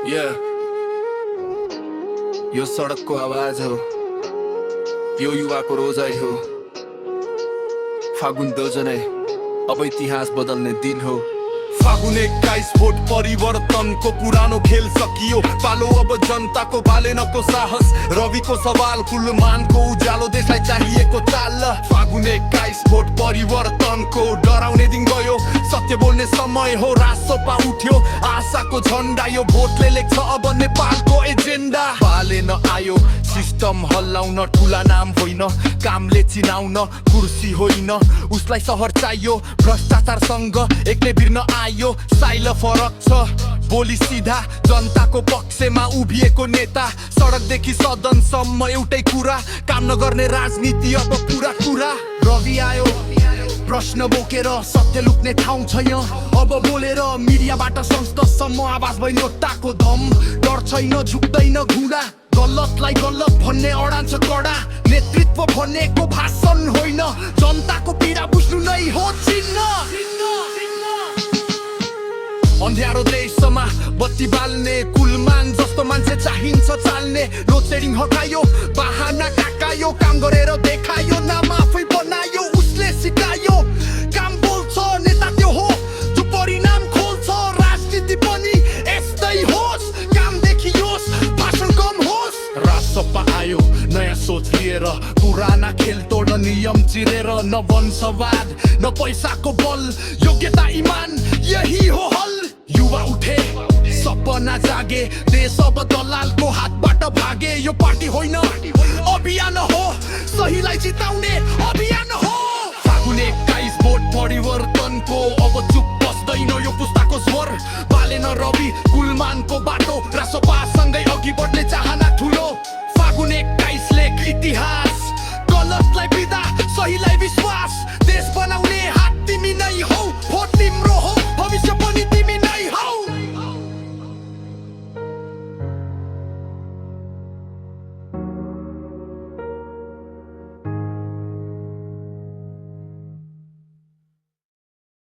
यो सडकको आवाज हो, यो युवाको रोजाइ हो। फागुन 2 जनै अब इतिहास बदल्ने दिन हो। फागुन 21 भोट परिवर्तनको पुरानो खेल सकियो। पालो अब जनताको बालेनको साहस, रविको सवाल कुलमानको उज्यालो, देशलाई चाहिएको चाल। फागुन 21 भोट परिवर्तनको डराउने दिन गयो, सत्य बोल्ने समय हो। रासोपा उठ्यो, आशाको झन्डा, यो भोटले लेख्छ अब नेपालको एजेन्डा। बालेन आयो सिस्टम हल्लाउन, ठुला नाम होइन कामले चिनाउन, कुर्सी होइन उसलाई सहर चाहियो। भ्रष्टाचारसँग एक्लै भिर्न आयो, साइल फरक छ बोली सिधा, जनताको पक्षमा उभिएको नेता। सडकदेखि सदनसम्म एउटै कुरा, काम नगर्ने राजनीति अब पुरा कुरा। रवि आयो प्रश्न बोकेर, सत्य लुक्ने ठाउँ छैन अब बोलेर। मिडियाबाट संस्थासम्म आवाज भयो नेताको दम, डर छैन झुक्दैन घुँडा। गलतलाई गलत भन्ने अडान्छ कडा, नेतृत्व भनेको भाषण होइन, जनताको पीडा बुझ्नु नै हो चिन्ह। अन्ध्यारो देशमा बत्ती बाल्ने, कुलमान जस्तो मान्छे चाहिन्छ चाल्ने। लोडसेडिङ हटायो, बहाना काकायो, काम गरेर देखायो, नाम आफै बनायो उसले सिकायो। काम बोल्छ नेता त्यो हो जो परिणाम खोल्छ, राजनीति पनि यस्तै होस्, काम देखियोस् भाषण कम होस्। राजसपा आयो नयाँ सोच लिएर, पुराना खेल तोड्न नियम चिरेर। न वंशवाद न पैसाको बल, योग्यता इमान यही हो हल। युवा उठे सपना जागे, देश अब दलालको हातबाट भागे। यो पार्टी होइन अभियान हो, सहीलाई जिताउने